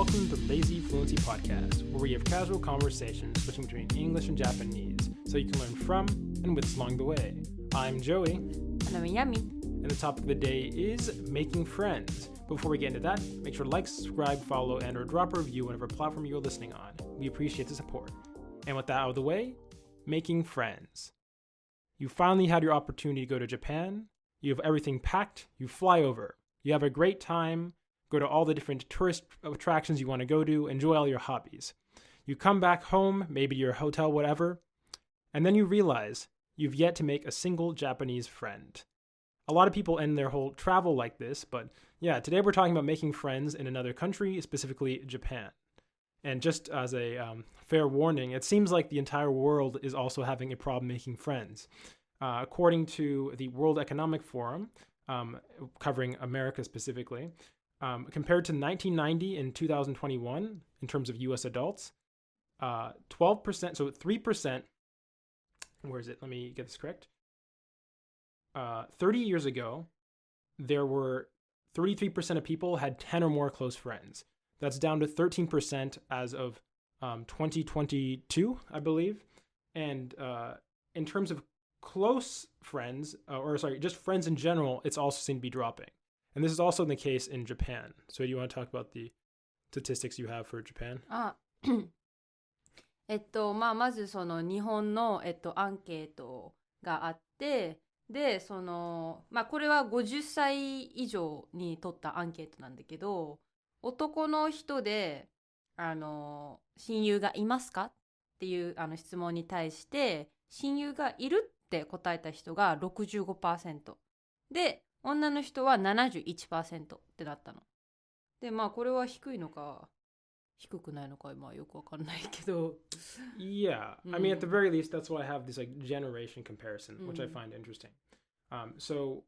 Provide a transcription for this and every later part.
welcome to the Lazy-Fluency podcast, where we have casual conversations switching between English and Japanese, so you can learn from and with us along the way. I'm Joey. And I'm Yami. And the topic of the day is making friends. Before we get into that, make sure to like, subscribe, follow, and or drop a review whatever platform you're listening on. We appreciate the support. And with that out of the way, making friends. You finally had your opportunity to go to Japan. You have everything packed. You fly over. You have a great time. Go to all the different tourist attractions you want to go to. Enjoy all your hobbies. You come back home, maybe to your hotel, whatever. And then you realize you've yet to make a single Japanese friend. A lot of people end their whole travel like this, but yeah, today we're talking about making friends in another country, specifically Japan. And just as a fair warning, it seems like the entire world is also having a problem making friends. According to the World Economic Forum, covering America specifically, compared to 1990 and 2021, in terms of U.S. adults, 12%, so 3%, where is it? Let me get this correct. 30 years ago, there were 33% of people had 10 or more close friends. That's down to 13% as of 2022, I believe. And in terms of close friends, just friends in general, it's also seen to be dropping. And this is also the case in Japan. So do you want to talk about the statistics you have for Japan? まずその日本の、アンケートがあって、で、これは50歳以上に取ったアンケートなんだけど、男の人で、親友がいますかっていう質問に対して、親友がいるって答えた人が 65%。で、女の人は 71% ってなったの。で、これは低いのか、低くないのか、よくわかんないけど。Yeah, I mean, at the very least, that's why I have this like generation comparison, which I find interesting. So,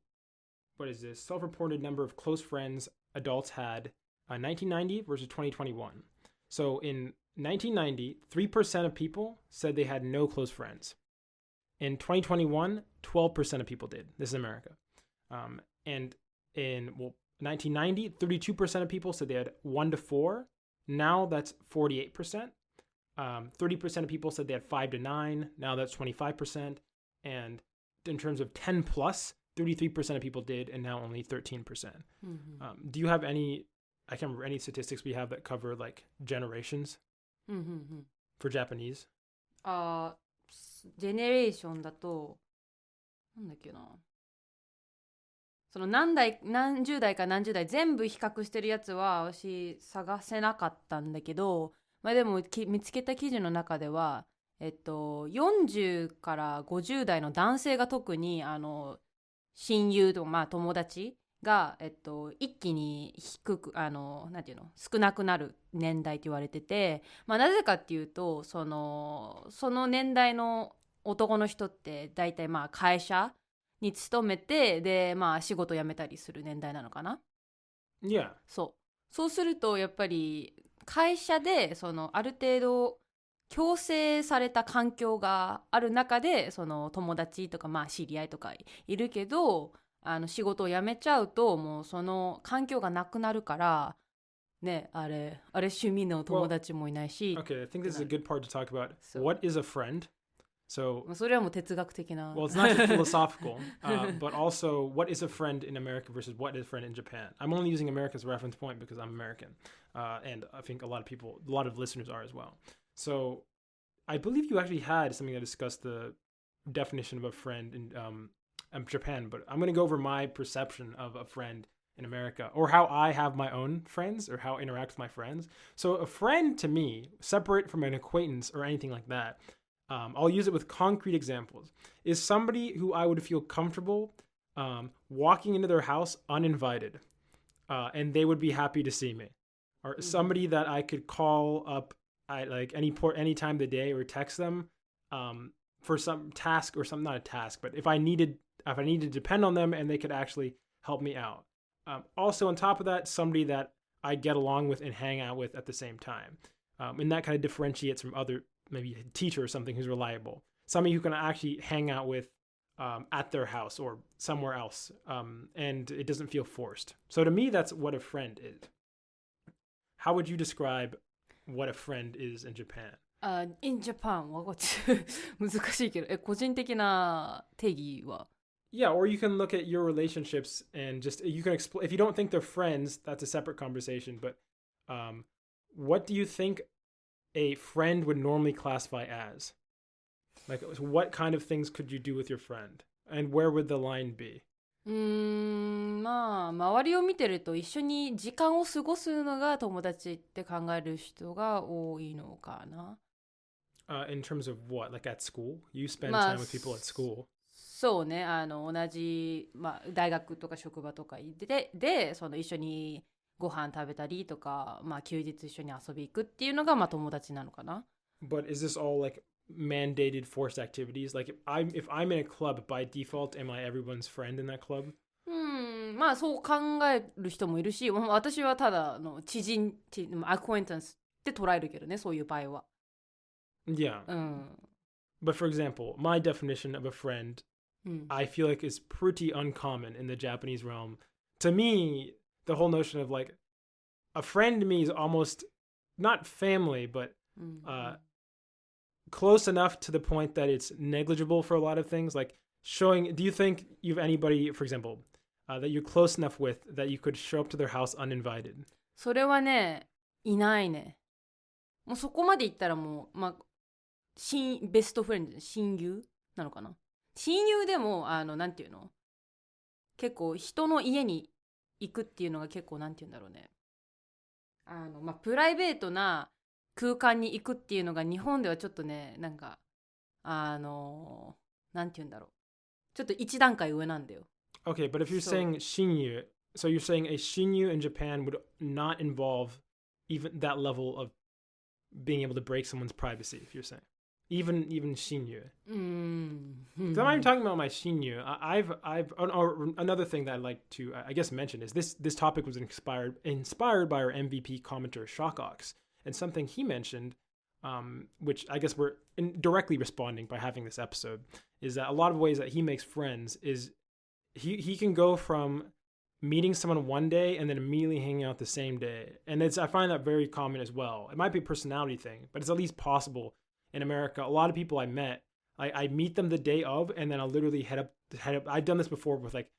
what is this? Self-reported number of close friends adults had 1990 versus 2021. So, in 1990, 3% of people said they had no close friends. In 2021, 12% of people did. This is America. And in 1990, 32% of people said they had 1 to 4. Now that's 48%. 30% of people said they had 5 to 9. Now that's 25%. And in terms of 10 plus, 33% of people did, and now only 13%. Do you have any, I can't remember any statistics we have that cover like generations for Japanese? ジェネレーションだと、なんだっけな。その何十代か何十代全部比較してるやつは私探せなかったんだけど、でも見つけた記事の中では、40から50代の男性が特に親友とか友達が、一気に低くなんていうの少なくなる年代と言われてて、なぜかっていうとその年代の男の人って大体会社に勤めてで仕事辞めたりする年代なのかな。Yeah. そうするとやっぱり会社である程度強制された環境がある中で友達とか知り合いとかいるけど仕事を辞めちゃうともうその環境がなくなるからねあれ趣味の友達もいないし。Okay, I think this is a good part to talk about. What is a friend? So, それはもう哲学的な。Well, it's not just philosophical, but also what is a friend in America versus what is a friend in Japan? I'm only using America as a reference point because I'm American, and I think a lot of listeners are as well. So, I believe you actually had something that discussed the definition of a friend in Japan, but I'm going to go over my perception of a friend in America, or how I have my own friends, or how I interact with my friends. So, a friend to me, separate from an acquaintance or anything like that. I'll use it with concrete examples, is somebody who I would feel comfortable walking into their house uninvited, and they would be happy to see me. Or somebody that I could call up at like any time of the day or text them for some task or something, not a task, but if I needed to depend on them and they could actually help me out. Also on top of that, somebody that I get along with and hang out with at the same time. And that kind of differentiates from other, maybe a teacher or something who's reliable. Somebody who can actually hang out with at their house or somewhere else, and it doesn't feel forced. So to me, that's what a friend is. how would you describe what a friend is in Japan? In Japan は難しいけど、個人的な定義は Yeah, or you can look at your relationships and just you can explain. If you don't think they're friends, that's a separate conversation. But what do you think a friend would normally classify as? Like, what kind of things could you do with your friend, and where would the line be? まあ周りを見てると一緒に時間を過ごすのが友達って考える人が多いのかな。In terms of what? Like at school? You spend time with people at school. そうね、同じ、大学とか職場とかでその一緒にご飯食べたりとか、休日一緒に遊び行くっていうのが友達なのかな。But is this all like mandated forced activities? Like if I'm in a club, by default, am I everyone's friend in that club? そう考える人もいるし、私はただの知人、acquaintance って捉えるけどね、そういう場合は。Yeah. But for example, my definition of a friend, I feel like is pretty uncommon in the Japanese realm. To me, the whole notion of like a friend to me is almost not family, but close enough to the point that it's negligible for a lot of things. Like showing, do you think you have anybody, for example, that you're close enough with that you could show up to their house uninvited? それはね、いないね。もうそこまでいったらもう、ベストフレンド、親友なのかな。親友でも、なんていうの、結構人の家に行くっていうのが結構なんていうんだろうね。プライベートな空間に行くっていうのが日本ではちょっとね、なんか、なんていうんだろう。ちょっと一段階上なんだよ。Okay, but if you're saying shinyu, so you're saying a shinyu in Japan would not involve even that level of being able to break someone's privacy, if you're saying. Even shinyu. I'm not even talking about my shinyu. Another thing that I'd like to, I guess, mention is this topic was inspired by our MVP commenter Shockox, and something he mentioned, which I guess we're directly responding by having this episode, is that a lot of ways that he makes friends is he can go from meeting someone one day and then immediately hanging out the same day, and I find that very common as well. It might be a personality thing, but it's at least possible. In America, a lot of people I met, I meet them the day of, and then I'll literally head up. I've done this before with like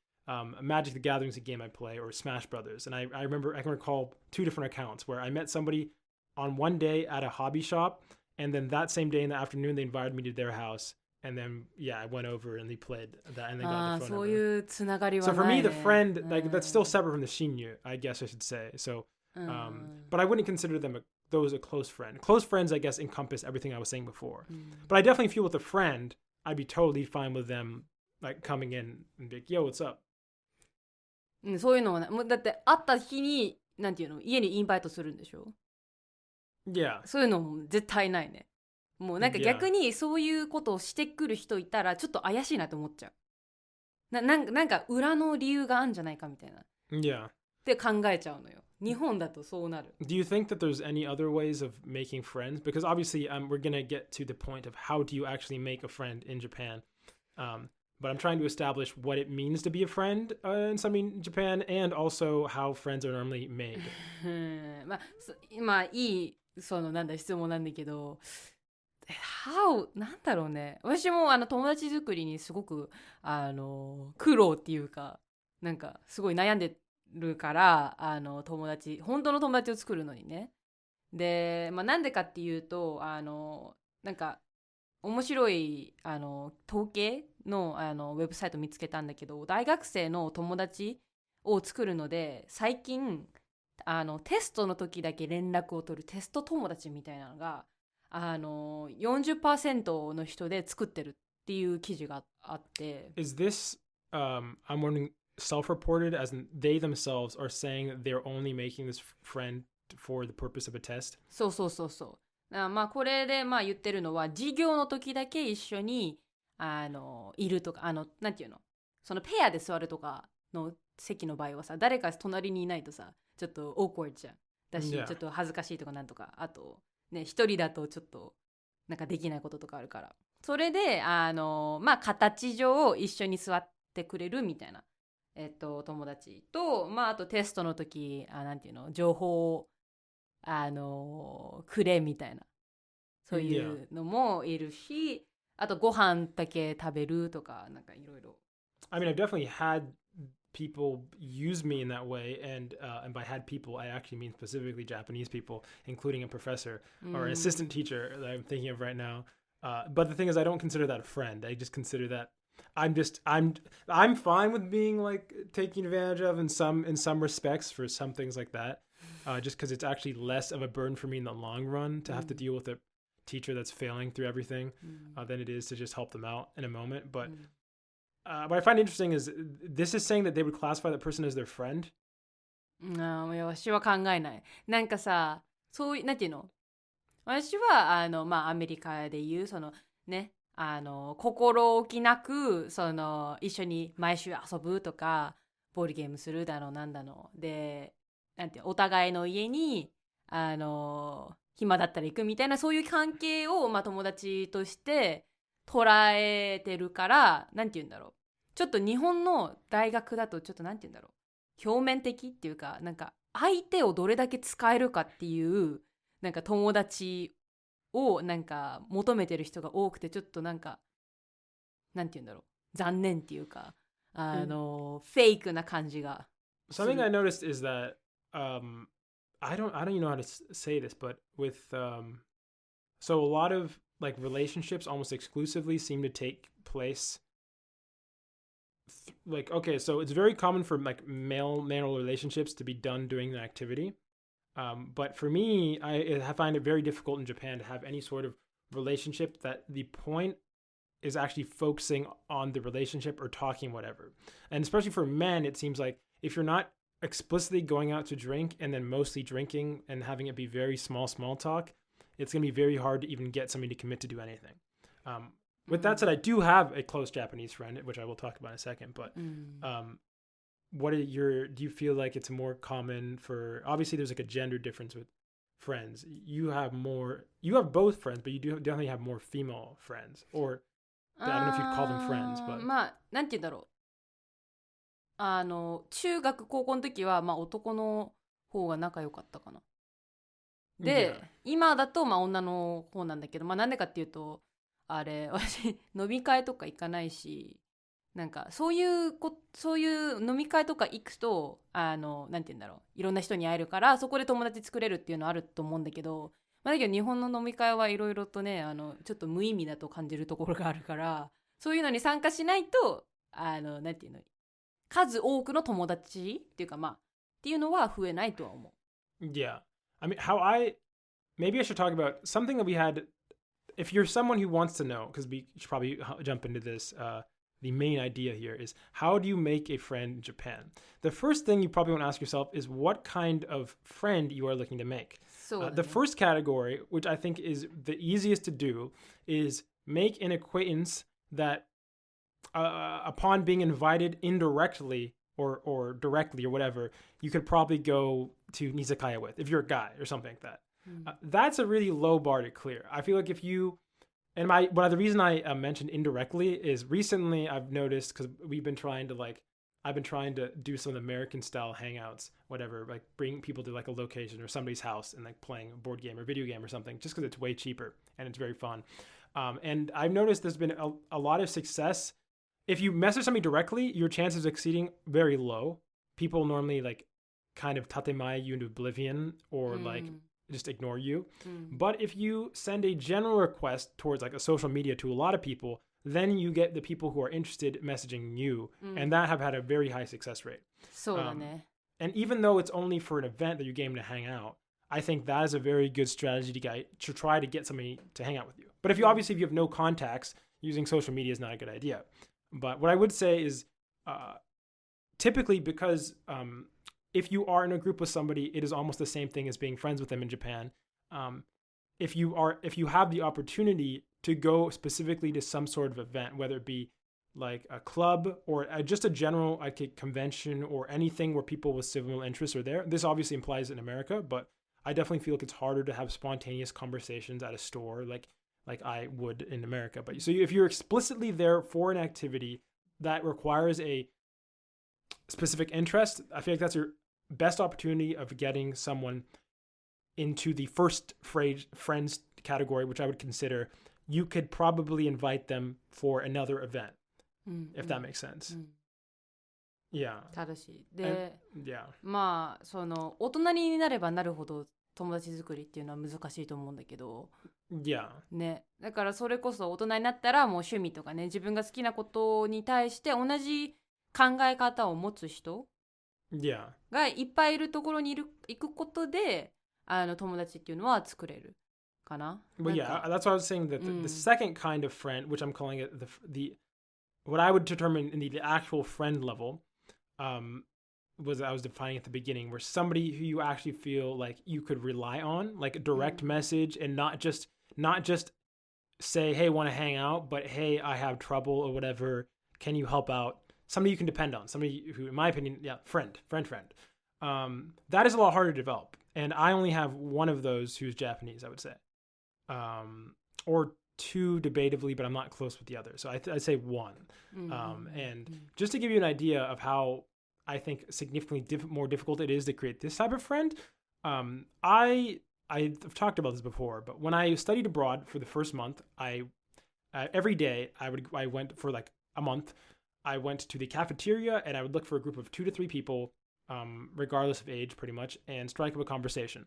Magic the Gathering's a game I play, or Smash Brothers. And I can recall 2 different accounts where I met somebody on one day at a hobby shop, and then that same day in the afternoon, they invited me to their house. And then, yeah, I went over and they played that, and they got the phone number. So for me, the friend, like that's still separate from the shinyu, I guess I should say. So, but I wouldn't consider them those a close friend. Close friends, I guess, encompass everything I was saying before. But I definitely feel with a friend, I'd be totally fine with them like coming in and be like, yo, what's up? そういうのはね、もうだって会った日になんていうの、家にインバイトするんでしょ。Yeah. そういうのも絶対ないね。もうなんか逆にそういうことをしてくる人いたらちょっと怪しいなと思っちゃう。なんか裏の理由があるんじゃないかみたいな。Yeah. って考えちゃうのよ。日本だとそうなる。Do you think that there's any other ways of making friends? Because obviously we're going to get to the point of how do you actually make a friend in Japan. But I'm trying to establish what it means to be a friend in Japan, and also how friends are normally made. まあいいそのなんだ質問なんだけど、なんだろうね。私も友達作りにすごく苦労っていうか、なんかすごい悩んでるから本当の友達を作るのにね。で、なんでかっていうとなんか面白い統計のウェブサイト見つけたんだけど、大学生の友達を作るので最近テストの時だけ連絡を取るテスト友達みたいなのが40% の人で作ってるっていう記事があって。Is this I'm wondering self-reported, as in they themselves are saying they're only making this friend for the purpose of a test? そう。これで言ってるのは授業の時だけ一緒にいるとかなんていうの、そのペアで座るとかの席の場合はさ、誰か隣にいないとさちょっとオークワードじゃんだし、ちょっと恥ずかしいとかなんとか、あとね一人だとちょっとなんかできないこととかあるから、それで形上一緒に座ってくれるみたいな友達と、あとテストの時なんていうの、情報をくれみたいなそういうのもいるし、あとご飯だけ食べるとかなんかいろいろ。I mean, I've definitely had people use me in that way, and by had people, I actually mean specifically Japanese people, including a professor or an assistant teacher that I'm thinking of right now. But the thing is, I don't consider that a friend. I just consider that I'm fine with being like taken advantage of in some respects for some things like that, just because it's actually less of a burden for me in the long run to have to deal with a teacher that's failing through everything than it is to just help them out in a moment. But what I find interesting is this is saying that they would classify that person as their friend. 私は考えない。なんかさ、そういうなんていうの？私はアメリカでいうそのね、心置きなく一緒に毎週遊ぶとかボールゲームするだのなんだので、なんていうお互いの家に暇だったら行くみたいなそういう関係を友達として捉えてるから、なんていうんだろう。ちょっと日本の大学だとちょっとなんていうんだろう。表面的っていうか、なんか相手をどれだけ使えるかっていうなんか友達をなんか求めてる人が多くて、ちょっとなんかなんて言うんだろう、残念っていうかフェイクな感じが。Something I noticed is that I don't even know how to say this, but with so a lot of like relationships almost exclusively seem to take place like okay, so it's very common for like male relationships to be done during the activity. But for me, I find it very difficult in Japan to have any sort of relationship that the point is actually focusing on the relationship or talking whatever. And especially for men, it seems like if you're not explicitly going out to drink and then mostly drinking and having it be very small talk, it's going to be very hard to even get somebody to commit to do anything. With that said, I do have a close Japanese friend, which I will talk about in a second. But do you feel like it's more common for, obviously there's like a gender difference with friends. You have both friends, but you definitely have more female friends. Or, I don't know if you call them friends, but. なんて言うんだろう。中学高校の時は、男の方が仲良かったかな。で、今だと、女の方なんだけど、なんでかっていうと、私、飲み会とか行かないし、なんか、そういう飲み会とか行くと、なんて言うんだろう。いろんな人に会えるから、そこで友達作れるっていうのあると思うんだけど、だけど日本の飲み会はいろいろとね、ちょっと無意味だと感じるところがあるから、そういうのに参加しないと、なんていうの、数多くの友達っていうか、っていうのは増えないとは思う。Yeah. I mean, maybe I should talk about something that we had. If you're someone who wants to know, because we should probably jump into this, the main idea here is how do you make a friend in Japan? The first thing you probably want to ask yourself is what kind of friend you are looking to make. The first category, which I think is the easiest to do, is make an acquaintance that upon being invited indirectly or directly or whatever, you could probably go to Nizakaya with, if you're a guy or something like that. That's a really low bar to clear. I feel like if you, and the reason I mentioned indirectly is recently I've noticed, because I've been trying to do some American style hangouts, whatever, like bring people to like a location or somebody's house and like playing a board game or video game or something, just because it's way cheaper and it's very fun. And I've noticed there's been a lot of success. If you message somebody directly, your chances of succeeding very low. People normally like kind of tatemae you into oblivion or like just ignore you. But if you send a general request towards like a social media to a lot of people, then you get the people who are interested messaging you, and that have had a very high success rate. And even though it's only for an event that you game to hang out, I think that is a very good strategy to try to get somebody to hang out with you. But if you have no contacts, using social media is not a good idea. But what I would say is typically because if you are in a group with somebody, it is almost the same thing as being friends with them in Japan. If you have the opportunity to go specifically to some sort of event, whether it be like a club or just a general like a convention or anything where people with similar interests are there. This obviously implies in America, but I definitely feel like it's harder to have spontaneous conversations at a store like I would in America. But so if you're explicitly there for an activity that requires a specific interest, I feel like that's your best opportunity of getting someone into the first friends category, which I would consider you could probably invite them for another event, if that makes sense. Yeah. 正しい。で、yeah. まあその大人になればなるほど友達作りっていうのは難しいと思うんだけど、Yeah. ね、だからそれこそ大人になったらもう趣味とかね、自分が好きなことに対して同じ考え方を持つ人 Yeah. がいっぱいいるところに行くことで、友達っていうのは作れるかな。Well, yeah, that's what I was saying. That the second kind of friend, which I'm calling it the what I would determine in the actual friend level, was I was defining at the beginning, where somebody who you actually feel like you could rely on, like a direct message, and not just say, hey, want to hang out, but hey, I have trouble or whatever. Can you help out? Somebody you can depend on. Somebody who, in my opinion, yeah, friend. That is a lot harder to develop. And I only have one of those who's Japanese, I would say. Or two debatably, but I'm not close with the other. So I'd say one. And just to give you an idea of how I think significantly more difficult it is to create this type of friend, I've talked about this before, but when I studied abroad for the first month, every day I went for like a month. I went to the cafeteria and I would look for a group of 2 to 3 people, regardless of age, pretty much, and strike up a conversation.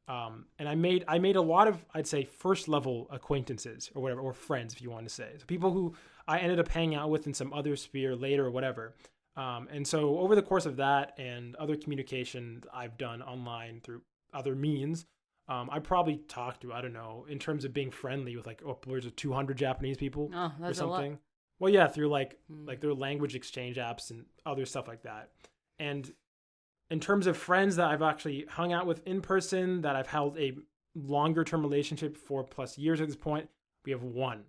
And I made a lot of, I'd say, first level acquaintances or whatever, or friends, if you want to say. So people who I ended up hanging out with in some other sphere later or whatever. And so over the course of that and other communication I've done online through other means, I probably talked to, I don't know, in terms of being friendly with like upwards of 200 Japanese people or something. Well, yeah, through like their language exchange apps and other stuff like that. And in terms of friends that I've actually hung out with in person, that I've held a longer term relationship for plus years at this point, we have one.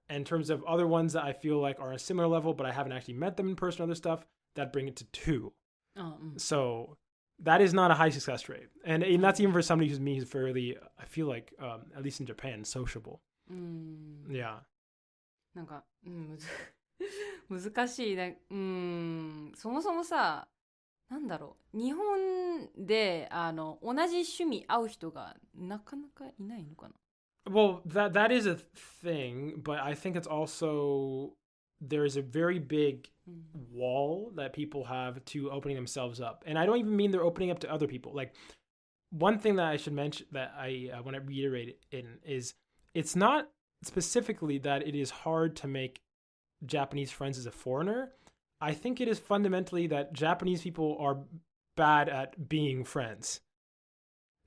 And in terms of other ones that I feel like are a similar level, but I haven't actually met them in person or other stuff, that bring it to 2. So that is not a high success rate. And that's even for somebody who's fairly, I feel like, at least in Japan, sociable. Yeah. なんか、難しいね。そもそもさ、なんだろう、日本で同じ趣味合う人がなかなかいないのかな。Well, that is a thing, but I think it's also there's a very big wall that people have to opening themselves up. And I don't even mean they're opening up to other people. Like, one thing that I should mention that I want to reiterate is it's not specifically that it is hard to make Japanese friends as a foreigner. I think it is fundamentally that Japanese people are bad at being friends.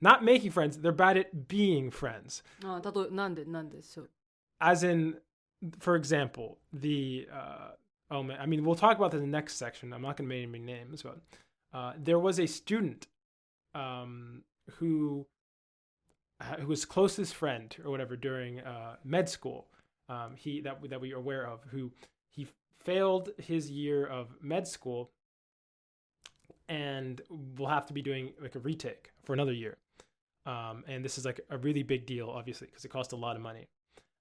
Not making friends, they're bad at being friends. なんでそう。As in, for example, I mean, we'll talk about this in the next section. I'm not going to name any names, but there was a student who was closest friend or whatever during med school, that we are aware of, who he failed his year of med school and will have to be doing like a retake for another year. And this is like a really big deal, obviously, because it cost a lot of money.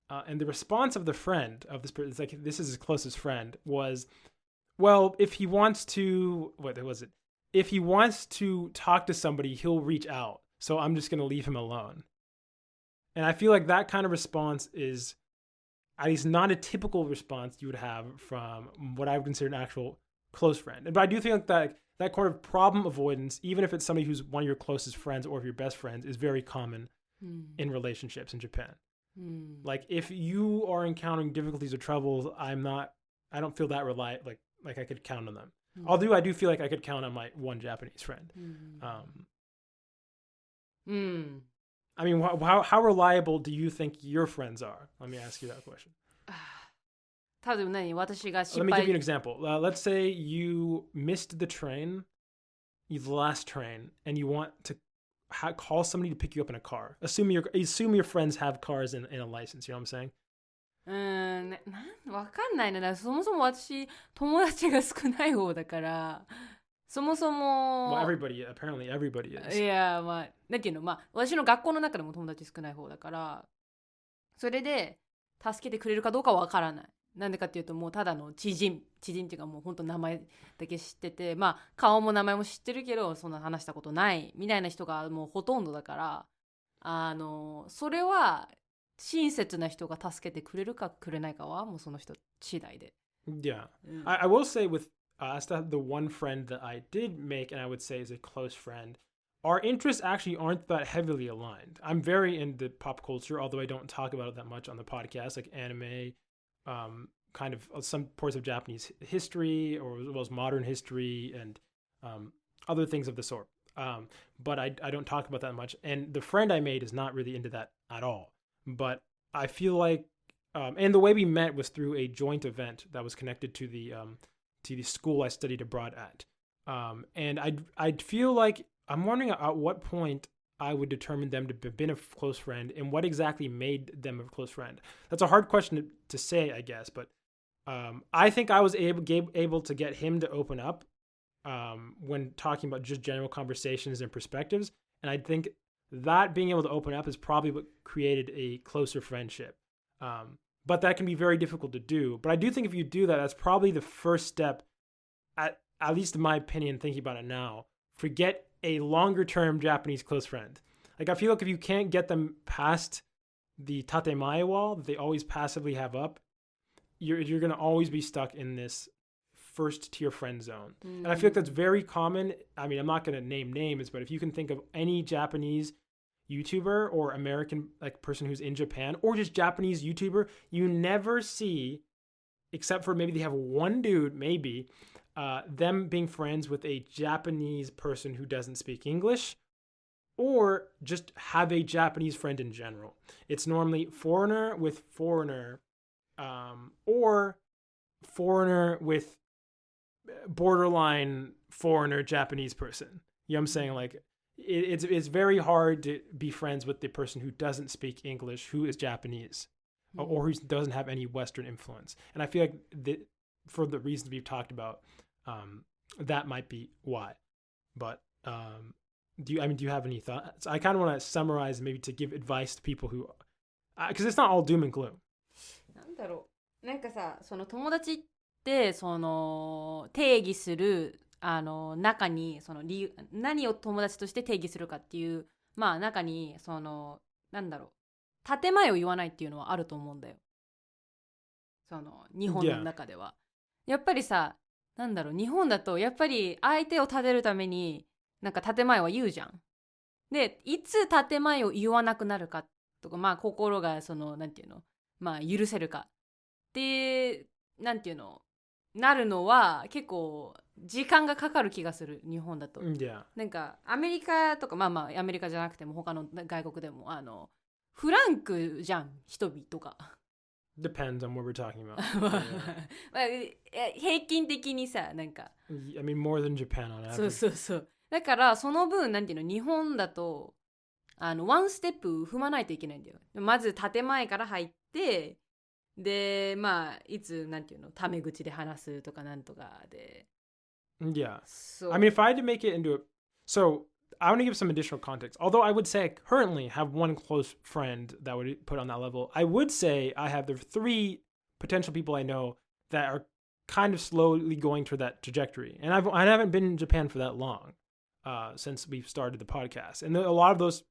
And the response of the friend of this person, like this is his closest friend, was, well, if he wants to, if he wants to talk to somebody, he'll reach out. So I'm just going to leave him alone. And I feel like that kind of response is at least not a typical response you would have from what I would consider an actual close friend. But I do think that kind of problem avoidance, even if it's somebody who's one of your closest friends or of your best friends, is very common in relationships in Japan. Like if you are encountering difficulties or troubles, I don't feel that like I could count on them. Although I do feel like I could count on my one Japanese friend. I mean, how reliable do you think your friends are? Let me ask you that question. 多分私が失 Let me 敗 give you an example. Let's say you missed the train, the last train, and you want to call somebody to pick you up in a car. Assume your friends have cars and a license. You know what I'm saying? わかんないな。そもそも私友達が少ない方だから、そもそも Well, apparently everybody is. いやまあだけど私の学校の中でも友達少ない方だから、それで助けてくれるかどうかわからない。なんでかっていうともうただの知人っていうかもう本当名前だけ知ってて、顔も名前も知ってるけどそんな話したことないみたいな人がもうほとんどだから、それは親切な人が助けてくれるかくれないかはもうその人次第で。Yeah. I will say with us, the one friend that I did make and I would say is a close friend, our interests actually aren't that heavily aligned. I'm very into pop culture, although I don't talk about it that much on the podcast, like anime, kind of some parts of Japanese history, or as well as modern history and other things of the sort. But I don't talk about that much. And the friend I made is not really into that at all. But I feel like, and the way we met was through a joint event that was connected to the school I studied abroad at. And I'd feel like, I'm wondering at what point I would determine them to have been a close friend and what exactly made them a close friend. That's a hard question to say, I guess. But I think I was able to get him to open up when talking about just general conversations and perspectives. And I think that being able to open up is probably what created a closer friendship. But that can be very difficult to do. But I do think if you do that, that's probably the first step, at least in my opinion, thinking about it now. Forget a longer-term Japanese close friend. Like, I feel like if you can't get them past the tatemae wall that they always passively have up, you're going to always be stuck in this first-tier friend zone. And I feel like that's very common. I mean, I'm not going to name names, but if you can think of any Japanese YouTuber or American like person who's in Japan or just Japanese YouTuber, you never see, except for maybe they have one dude, maybe, them being friends with a Japanese person who doesn't speak English or just have a Japanese friend in general. It's normally foreigner with foreigner or foreigner with borderline foreigner Japanese person. You know what I'm saying? Like, it's very hard to be friends with the person who doesn't speak English, who is Japanese, or who doesn't have any Western influence. And I feel like for the reasons we've talked about, that might be why. But do you have any thoughts? I kind of want to summarize, maybe to give advice to people who, because it's not all doom and gloom. なんだろう、なんかさ、その友達ってその定義する中にその理由、何を友達として定義するかっていう、まあ中にそのなんだろう、建前を言わないっていうのはあると思うんだよ。その日本の中では、やっぱりさ、なんだろう、日本だとやっぱり相手を立てるためになんか建前は言うじゃん。で、いつ建前を言わなくなるかとか、まあ心がそのなんていうの、まあ許せるかで、なんていうの、なるのは結構時間がかかる気がする、日本だと。なんかアメリカとか、まあまあアメリカじゃなくても他の外国でもフランクじゃん、人々とか。Depends on what we're talking about. 平均的にさ、なんか I mean more than Japan on average. そうそうそう。だからその分なんていうの、日本だとワンステップ踏まないといけないんだよ。まず建前から入って、でまあいつなんていうの、タメ口で話すとかなんとかで。Yeah. So, I mean, if I had to make it into a, so I want to give some additional context. Although I would say I currently have one close friend that would put on that level, I would say I have the 3 potential people I know that are kind of slowly going toward that trajectory. And I haven't been in Japan for that long since we've started the podcast. And a lot of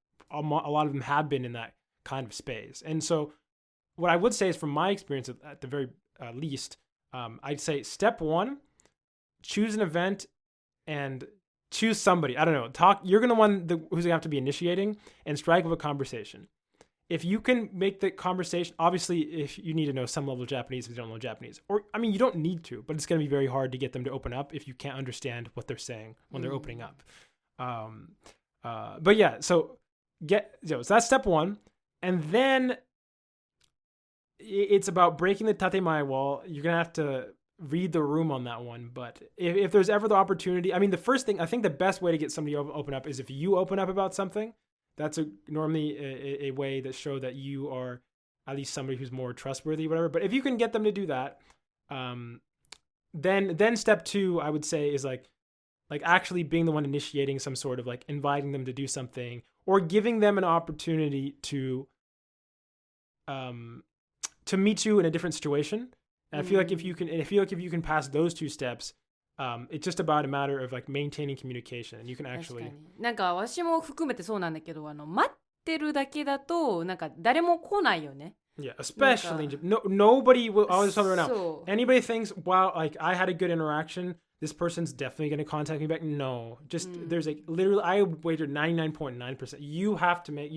them have been in that kind of space. And so what I would say is, from my experience at the very least, I'd say step 1, choose an event and choose somebody. I don't know. You're going to want who's going to have to be initiating and strike up a conversation. If you can make the conversation, obviously, if you need to know some level of Japanese, if you don't know Japanese, or I mean, you don't need to, but it's going to be very hard to get them to open up if you can't understand what they're saying when they're opening up. But yeah, so that's step 1. And then it's about breaking the tatemae wall. You're going to have to read the room on that one. But if there's ever the opportunity, I mean, the first thing, I think the best way to get somebody to open up is if you open up about something. That's normally a way that show that you are at least somebody who's more trustworthy, whatever. But if you can get them to do that, then step 2, I would say, is like actually being the one initiating some sort of like inviting them to do something or giving them an opportunity to meet you in a different situation. And I feel like if you can pass those 2 steps, it's just about a matter of like maintaining communication, and you can actually. なんか私も含めてそうなんだけど、待ってるだけだとなんか誰も来ないよね。 Yeah, especially in Japan. Nobody will. I'll just tell you right now. そう Anybody thinks, wow, like I had a good interaction, this person's definitely going to contact me back. No, just there's like literally, I wagered 99.9%. You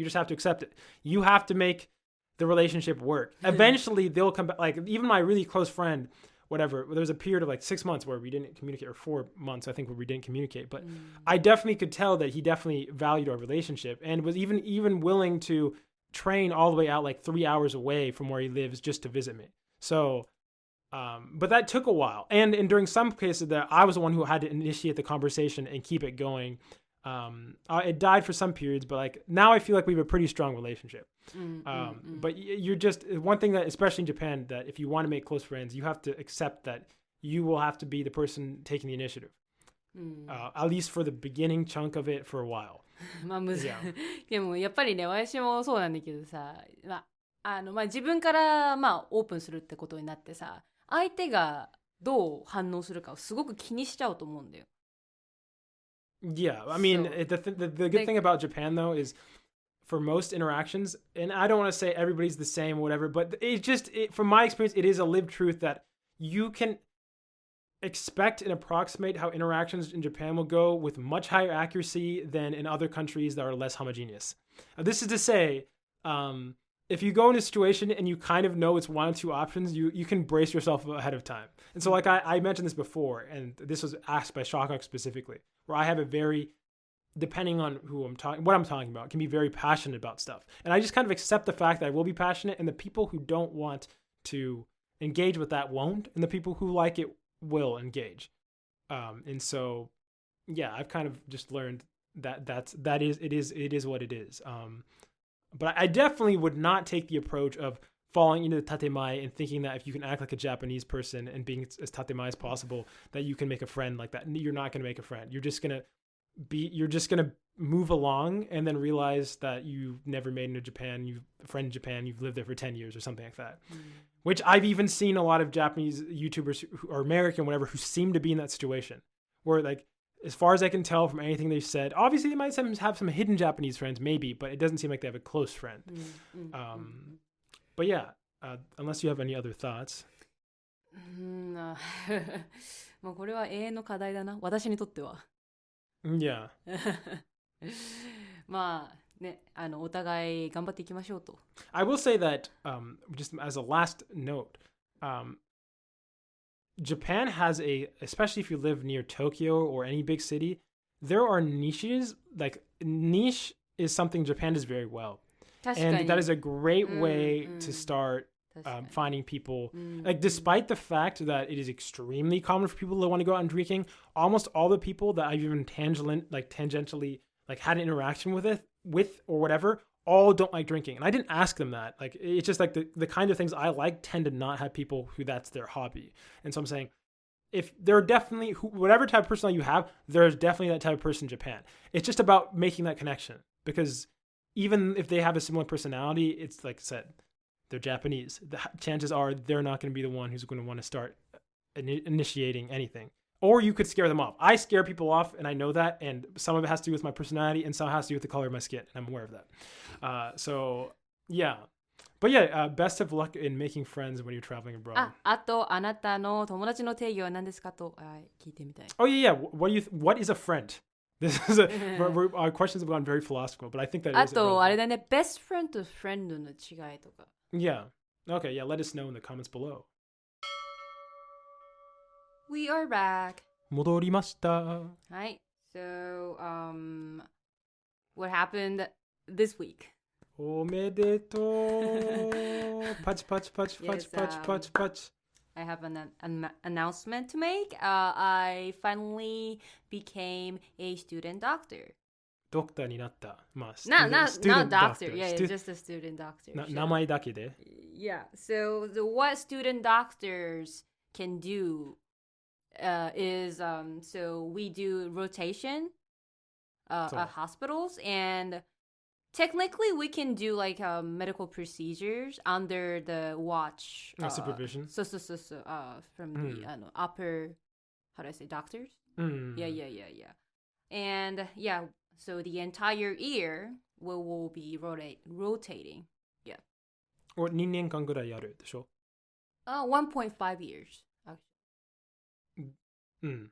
just have to accept it. You have to make the relationship work. Eventually, they'll come back. Like even my really close friend, whatever, there was a period of like 6 months where we didn't communicate, or 4 months, I think, where we didn't communicate. But I definitely could tell that he definitely valued our relationship and was even willing to train all the way out like 3 hours away from where he lives just to visit me. So, but that took a while. And during some cases that I was the one who had to initiate the conversation and keep it going. It died for some periods, but like now I feel like we have a pretty strong relationship. But you're just one thing that, especially in Japan, that if you want to make close friends, you have to accept that you will have to be the person taking the initiative. At least for the beginning chunk of it for a while. まあでもやっぱりね私もそうなんだけどさ、自分からオープンするってことになってさ、相手がどう反応するかをすごく気にしちゃうと思うんだよ。Yeah, I mean, the good thing about Japan though is for most interactions, and I don't want to say everybody's the same or whatever, but from my experience, it is a lived truth that you can expect and approximate how interactions in Japan will go with much higher accuracy than in other countries that are less homogeneous. This is to say, if you go in a situation and you kind of know it's one or two options, you can brace yourself ahead of time. And so like I mentioned this before, and this was asked by Shakak specifically, where I have a very, depending on what I'm talking about, can be very passionate about stuff. And I just kind of accept the fact that I will be passionate, and the people who don't want to engage with that won't, and the people who like it will engage. And so, yeah, I've kind of just learned that it is what it is. But I definitely would not take the approach of falling into the tatemae and thinking that if you can act like a Japanese person and being as tatemae as possible, that you can make a friend like that. You're not going to make a friend. You're just going to move along and then realize that you've never made it in Japan, you've a friend in Japan, you've lived there for 10 years or something like that. Which I've even seen a lot of Japanese YouTubers or American, whatever, who seem to be in that situation where, like, as far as I can tell from anything they've said, obviously they might have some hidden Japanese friends, maybe, but it doesn't seem like they have a close friend. But yeah, unless you have any other thoughts. まあこれは永遠の課題だな、私にとっては。Yeah. まあね、お互い頑張っていきましょうと。I will say that, just as a last note, Japan has especially if you live near Tokyo or any big city, there are niches. Like niche is something Japan does very well. And that is a great way to start finding people. Like despite the fact that it is extremely common for people that want to go out and drinking, almost all the people that I've even tangentially like had an interaction with or whatever, all don't like drinking. And I didn't ask them that. Like it's just like the kind of things I like tend to not have people who that's their hobby. And so I'm saying, if there are definitely whatever type of personality you have, there's definitely that type of person in Japan. It's just about making that connection, because even if they have a similar personality, it's like I said, they're Japanese. The chances are they're not going to be the one who's going to want to start initiating anything. Or you could scare them off. I scare people off, and I know that, and some of it has to do with my personality, and some has to do with the color of my skin, and I'm aware of that. So, yeah. But yeah, best of luck in making friends when you're traveling abroad. あと、あなたの友達の定義は何ですかと聞いてみたい。Oh, yeah, yeah. What is a friend? This is our questions have gone very philosophical, but I think that is. あと、あれだね、best friend と friend の違いとか。Yeah. Okay, yeah, let us know in the comments below. We are back. 戻りました。はい。So, what happened this week? おめでとう。パチパチパチパチパチパチパチ。I have an announcement to make. I finally became a student doctor. ドクターになった。まあ、not doctor. doctor. Yeah, just a student doctor. 名前だけで。Yeah. So, what student doctors can do is so we do rotation at hospitals, and technically we can do like medical procedures under the watch supervision. So from the upper, how do I say, doctors? Yeah. And yeah, So the entire year will be rotating. Yeah. 2年間ぐらいやるでしょ。1.5 years. Actually. うん。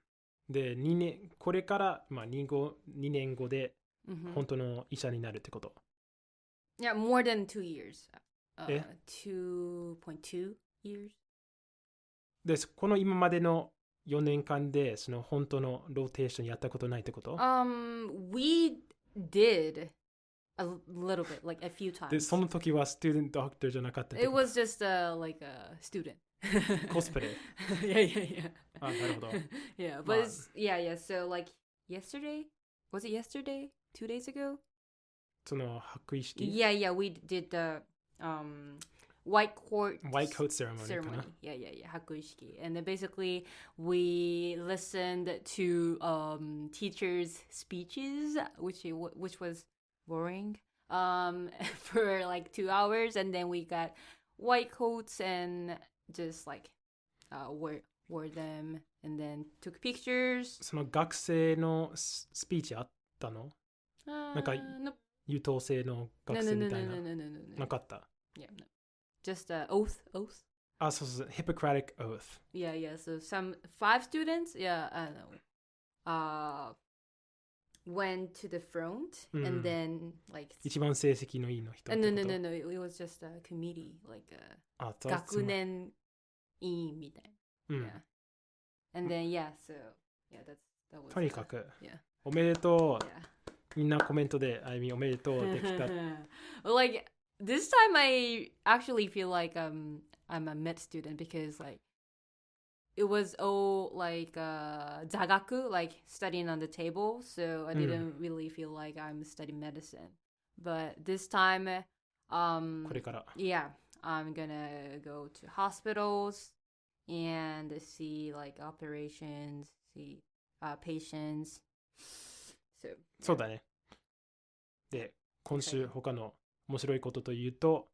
で、これから、まあ、2年後で本当の医者になるってこと。Yeah, more than 2 years. え 2.2 years. で、この今までの4年間でその本当のローテーションやったことないってこと？ We did a little bit, like a few times. で、その時はスチューデントドクターじゃなかったってIt こと？ was just like a student. コスプレ。Yeah. あ、なるほど。Yeah, but yeah. So like yesterday, was it yesterday? 2 days ago? その白衣式 Yeah. We did the white coat ceremony かな。Yeah. 白衣式. And then basically we listened to teachers' speeches, which was boring for like 2 hours, and then we got white coats and just like wore them and then took pictures. その学生のスピーチあったの？なんか No. 優等生の学生みたいな。No. なかった。Yeah, no. Just oath. あ、そう。Hippocratic oath. Yeah. So 5 students, went to the front, and then like 一番成績のいいの人。No. It was just a committee, like a 学年委員みたいな。Yeah. And then so that was. とにかく、yeah. おめでとう。Yeah. みんなコメントで、あゆみおめでとうできた。Like this time, I actually feel like I'm a med student because like it was all like zagaku, like studying on the table. So I didn't really feel like I'm studying medicine. But this time, これから。Yeah, I'm gonna go to hospitals and see like operations, see patients. So, そうだね。で、今週他の面白いことというと、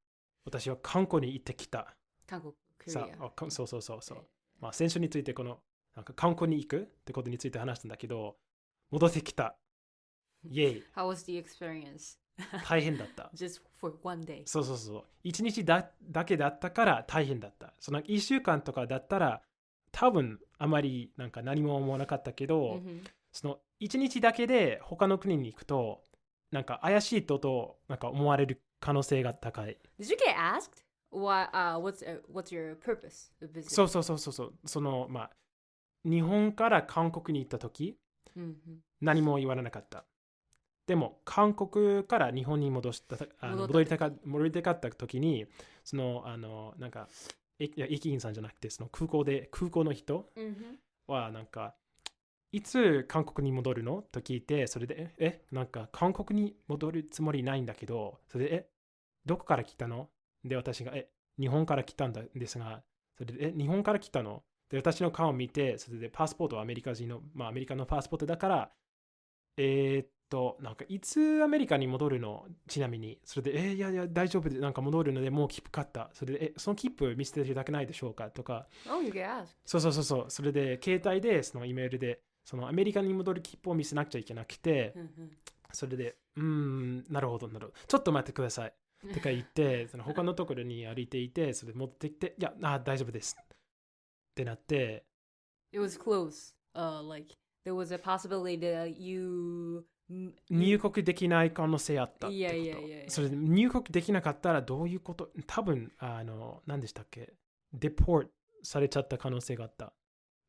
私は韓国に行ってきた。韓国、そう。まあ、先週についてなんか韓国に行くってことについて話したんだけど、戻ってきた。イェイ。How was the experience? 大変だった。Just for one day. そう。1日だけだったから大変だった。その1週間とかだったら、多分あまりなんか何も思わなかったけど、その1日だけで他の国に行くと、なんか怪しいとなんか思われる可能性が高い。Did you get asked? What's your purpose of visiting? そう。そのまあ日本から韓国に行った時、何も言われなかった。でも韓国から日本に戻りたかった時に、そのなんか駅員さんじゃなくてその空港の人はなんかいつ韓国に戻るのと聞いて、それでなんか韓国に戻るつもりないんだけど、それでどこから来たので、私が日本から来たんですが、それで日本から来たので、私の顔を見て、それでパスポートはアメリカ人の、まあアメリカのパスポートだから、なんかいつアメリカに戻るのちなみに、それでいや大丈夫で、なんか戻るのでもう切符買った。それでその切符見せていただけないでしょうかとか。Oh, you get asked. そう。それで携帯でそのイメールでそのアメリカに戻る切符を見せなくちゃいけなくて、それでなるほどちょっと待ってくださいとか言ってその他のところに歩いていて、それで持ってきて、いや大丈夫ですってなって、 It was close. Like there was a possibility that you 入国できない可能性あったってこと。Yeah. それで入国できなかったらどういうこと？多分何でしたっけ？デポートされちゃった可能性があった。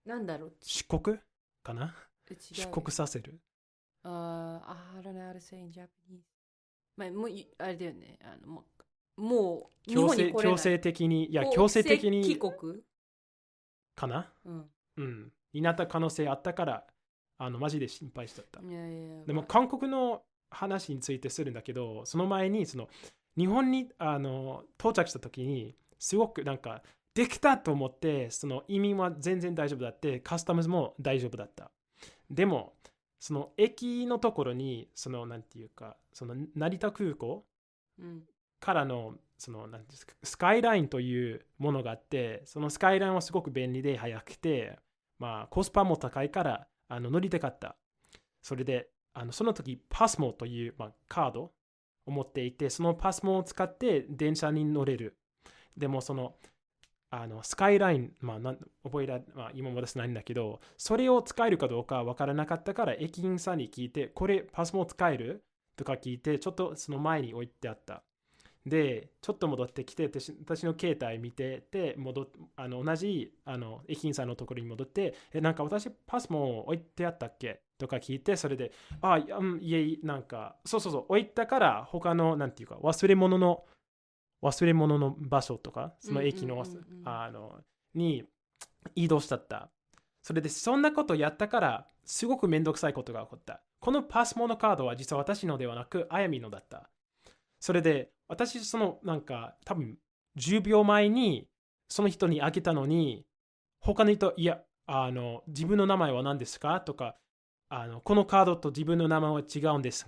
なんだろう？出国かな？出国させる。I don't know how to say in Japanese. まあ、もうあれだよね。もう日本に来れない。強制的に帰国かな？になった可能性あったから、マジで心配しちゃった。でも韓国の話についてするんだけど、その前にその日本に到着した時にすごくなんかできたと思って、その移民は全然大丈夫だって、カスタムズも大丈夫だった。でもその駅のところにそのなんていうか、その成田空港からのそのなんですか、スカイラインというものがあって、そのスカイラインはすごく便利で早くて、まあコスパも高いから乗りたかった。それでその時パスモという、カードを持っていて、そのパスモを使って電車に乗れる。でもそのスカイライン、今も出せないんだけど、それを使えるかどうかわからなかったから、駅員さんに聞いて、これパスモ使えるとか聞いて、ちょっとその前に置いてあった。で、ちょっと戻ってきて、私の携帯見てて、同じ駅員さんのところに戻って、なんか私パスモ置いてあったっけとか聞いて、それで、いえ、なんか、そう、置いたから、他の、なんていうか、忘れ物の場所とか、その駅の、に移動しちゃった。それで、そんなことやったから、すごくめんどくさいことが起こった。このパスモのカードは実は私のではなく、あやみのだった。それで、私、なんか、多分、10秒前に、その人にあげたのに、他の人、いや、自分の名前は何ですかとか、このカードと自分の名前は違うんです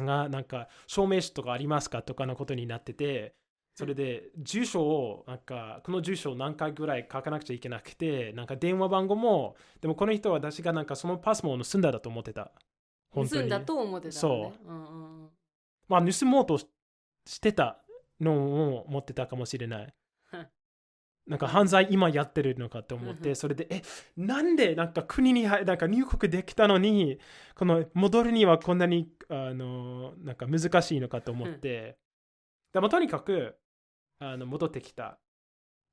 が、なんか、証明書とかありますかとかのことになってて、それで、住所を、なんか、この住所を何回ぐらい書かなくちゃいけなくて、なんか電話番号も、でもこの人は私がなんかそのパスモを盗んだだと思ってた。本当に。盗んだと思ってたのね。そう。盗もうとしてたのを持ってたかもしれない。なんか犯罪今やってるのかと思って、それで、なんでなんか国になんか入国できたのに、この戻るにはこんなになんか難しいのかと思って、でもとにかく戻ってきた。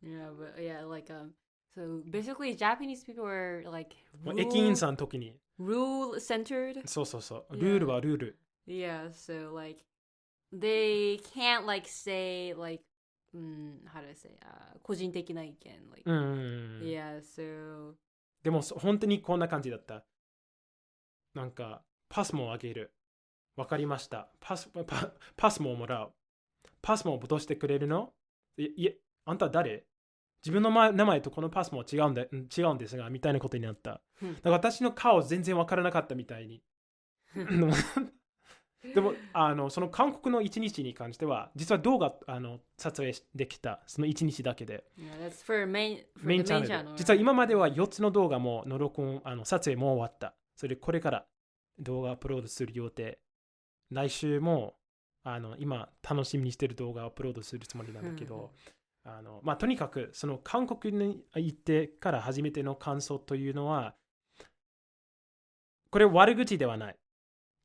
So basically Japanese people are like 駅員さんの時に。rule centered. そう。ルールはルール。Yeah, so like they can't like say like how do I say 個人的な意見 like yeah, so でも本当にこんな感じだった。なんかパスモをあげる。わかりました。パスモをもらう。パスモをどうしてくれるの？あんた誰？自分の名前とこのパスモは違うんですがみたいなことになった。だから私の顔全然わからなかったみたいに。でもその韓国の一日に関しては実は動画撮影できたその一日だけで、that's for main チャンネルで実は今までは4つの動画もの録音撮影も終わった。それでこれから動画アップロードする予定。来週も今楽しみにしてる動画をアップロードするつもりなんだけどとにかくその韓国に行ってから初めての感想というのはこれ悪口ではない。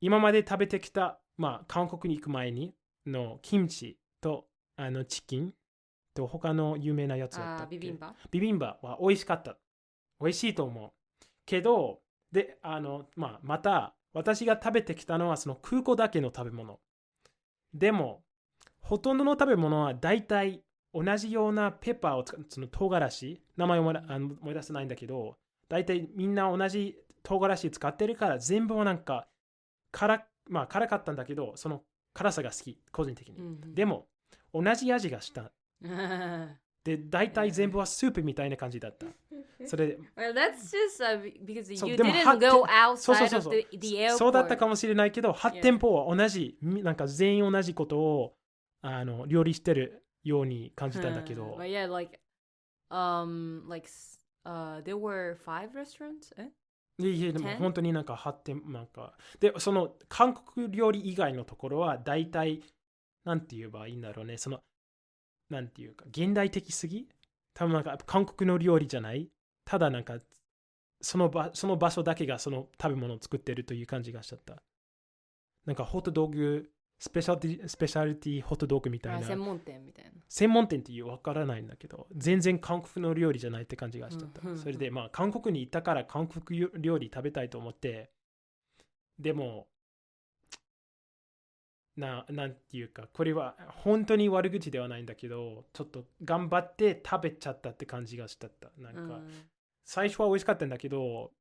今まで食べてきた、韓国に行く前にのキムチとチキンと他の有名なやつだったっけ。ビビンバは美味しかった。美味しいと思う。けど、で、また私が食べてきたのはその空港だけの食べ物。でも、ほとんどの食べ物は大体同じようなペッパーを使う、その唐辛子、名前を思い出せないんだけど、大体みんな同じ唐辛子使ってるから全部はなんか辛かったんだけど、その辛さが好き、個人的に。でも、同じ味がした。で、大体全部はスープみたいな感じだった。それ、That's just because you didn't go outside of the airport. そうだったかもしれないけど、8店舗は同じ、なんか全員同じことを料理してるように感じたんだけど。Yeah, there were 5 restaurants? でも本当になんか8店なんかでその韓国料理以外のところは大体なんて言えばいいんだろうね、そのなんていうか現代的すぎ、多分なんか韓国の料理じゃない、ただなんかその場所だけがその食べ物を作ってるという感じがしちゃった。なんかホットドッグスペシャリティホットドッグみたいな専門店みたいな。専門店っていうわからないんだけど、全然韓国の料理じゃないって感じがしちゃった。それで韓国に行ったから韓国料理食べたいと思って、でもなんていうかこれは本当に悪口ではないんだけど、ちょっと頑張って食べちゃったって感じがしちゃった。なんか最初は美味しかったんだけど、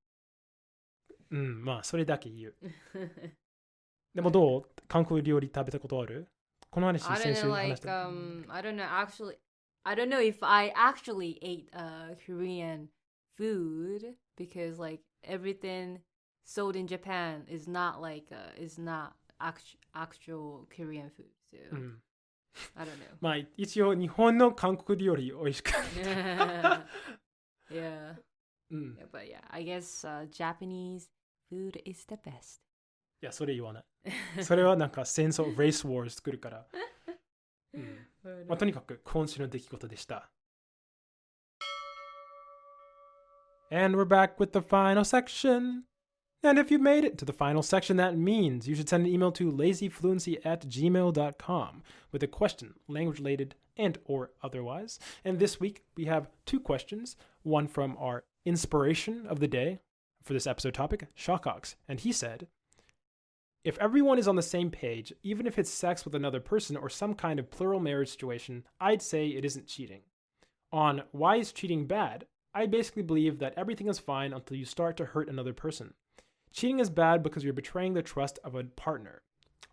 それだけ言う。でもどう？韓国料理食べたことある？この話先週話した。I don't know if I actually ate Korean food because like everything sold in Japan is not actual Korean food. So I don't know. 一応日本の韓国料理美味しかった。Yeah. But yeah, I guess Japanese food is the best. いや、それ言わない。それはなんか戦争、レースウォーズ作るから。まあ、とにかく今週の出来事でした。And we're back with the final section. And if you made it to the final section, that means you should send an email to lazyfluency@gmail.com with a question, language related and or otherwise. And this week we have two questions, one from our inspiration of the day for this episode topic, Shawcox. And he said, if everyone is on the same page, even if it's sex with another person or some kind of plural marriage situation, I'd say it isn't cheating. On why is cheating bad? I basically believe that everything is fine until you start to hurt another person. Cheating is bad because you're betraying the trust of a partner.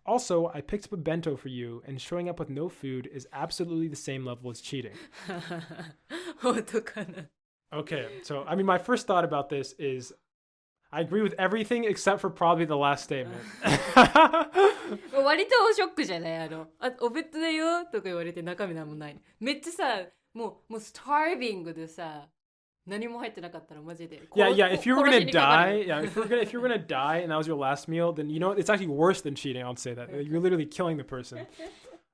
Also, I picked up a bento for you, and showing up with no food is absolutely the same level as cheating. Okay, so I mean, my first thought about this is I agree with everything except for probably the last statement. 割とショックじゃない？おベッドだよとか言われて中身なんもない。めっちゃさ、もうスタービングでさ。何も入ってなかったらマジで。Yeah, if you're gonna die, if you're gonna die and that was your last meal, then you know it's actually worse than cheating. I'll say that you're literally killing the person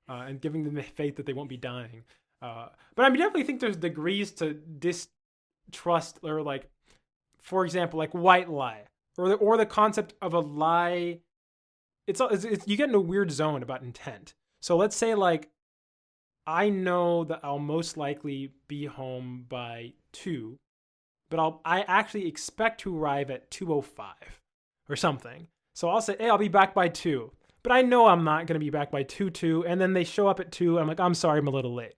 and giving them the faith that they won't be dying. But I definitely think there's degrees to distrust, or like, for example, like white lie, or the concept of a lie. It's you get in a weird zone about intent. So let's say like, I know that I'll most likely be home by 2. But I actually expect to arrive at 2:05 or something. So I'll say, hey, I'll be back by 2. But I know I'm not going to be back by 2:02. And then they show up at 2. And I'm like, I'm sorry, I'm a little late.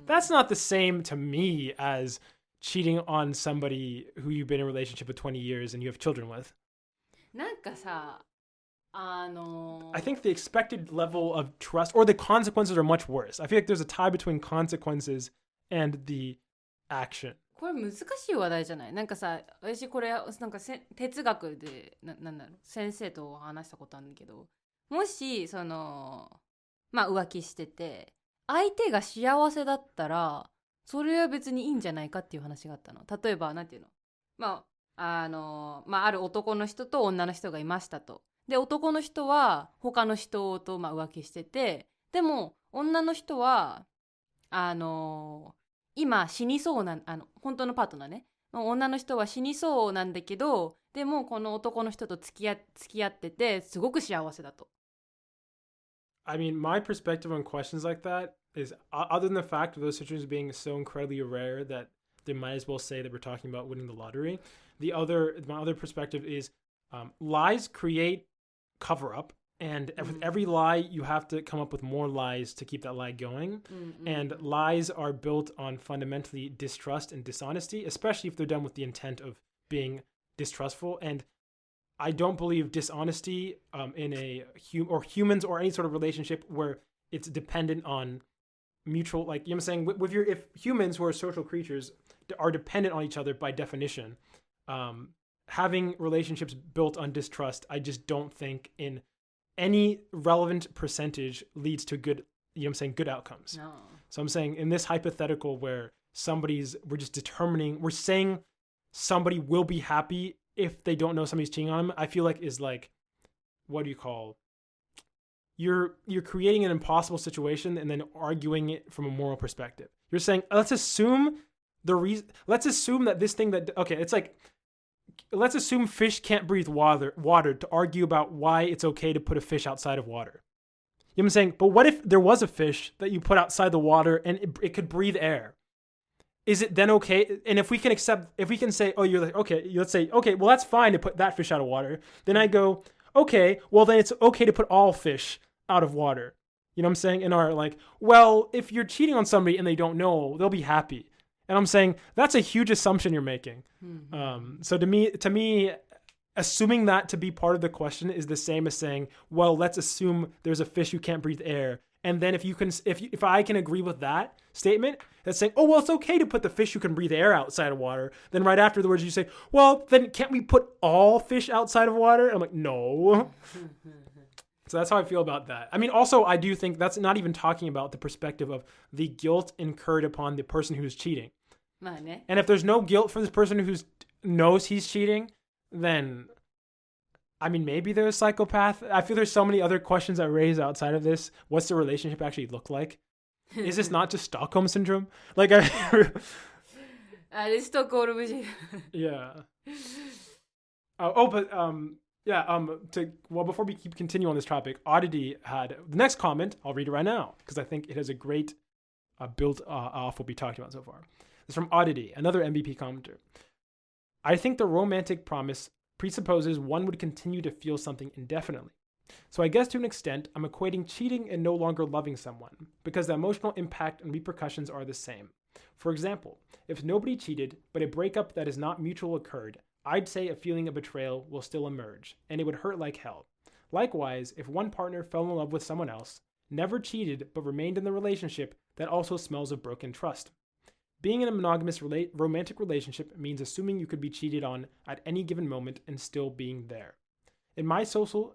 That's not the same to me as cheating on somebody who you've been in a relationship with 20 years and you have children with. なんかさ、I think the expected level of trust or the consequences are much worse. I feel like there's a tie between consequences and the action. これ難しい話題じゃない？なんかさ、私これなんか哲学でなんだろう、先生と話したことあるんだけど、もしその浮気してて相手が幸せだったらそれは別にいいんじゃないかっていう話があったの。例えばなんていうの、ある男の人と女の人がいましたと。で男の人は他の人と浮気してて、でも女の人は今死にそうな本当のパートナーね、女の人は死にそうなんだけど、でもこの男の人と付き合っててすごく幸せだと。I mean, my perspective on questions like that is, other than the fact of those situations being so incredibly rare that they might as well say that we're talking about winning the lottery. My other perspective is, lies create cover up. And with every lie, you have to come up with more lies to keep that lie going. And lies are built on fundamentally distrust and dishonesty, especially if they're done with the intent of being distrustful. And I don't believe dishonesty in or humans or any sort of relationship where it's dependent on mutual, like, you know what I'm saying? If humans who are social creatures are dependent on each other by definition, having relationships built on distrust, I just don't think in any relevant percentage leads to good, you know what I'm saying, good outcomes. No. So I'm saying in this hypothetical where we're saying somebody will be happy if they don't know somebody's cheating on them, I feel like is like, what do you call? You're creating an impossible situation and then arguing it from a moral perspective. You're saying, let's assume that this thing that, okay, it's like, let's assume fish can't breathe water to argue about why it's okay to put a fish outside of water. You know what I'm saying? But what if there was a fish that you put outside the water and it could breathe air? Is it then okay? And if we can say, oh, you're like, okay, let's say, okay, well, that's fine to put that fish out of water. Then I go, okay, well, then it's okay to put all fish out of water. You know what I'm saying? And are like, well, if you're cheating on somebody and they don't know, they'll be happy. And I'm saying that's a huge assumption you're making. So to me, assuming that to be part of the question is the same as saying, well, let's assume there's a fish who can't breathe air. And then if I can agree with that statement, that's saying, oh, well, it's okay to put the fish who can breathe air outside of water. Then right afterwards you say, well, then can't we put all fish outside of water? I'm like, no. So that's how I feel about that. I mean, also, I do think that's not even talking about the perspective of the guilt incurred upon the person who's cheating. And if there's no guilt for this person who knows he's cheating, then I mean, maybe they're a psychopath. I feel there's so many other questions that raise outside of this. What's the relationship actually look like? Is this not just Stockholm syndrome? Like, Stockholm. Yeah. Before we continue on this topic, Oddity had the next comment. I'll read it right now because I think it has a great build off what we talked about so far. It's from Oddity, another MVP commenter. I think the romantic promise presupposes one would continue to feel something indefinitely. So I guess to an extent, I'm equating cheating and no longer loving someone because the emotional impact and repercussions are the same. For example, if nobody cheated, but a breakup that is not mutual occurred, I'd say a feeling of betrayal will still emerge, and it would hurt like hell. Likewise, if one partner fell in love with someone else, never cheated, but remained in the relationship, that also smells of broken trust. Being in a monogamous romantic relationship means assuming you could be cheated on at any given moment and still being there. In my social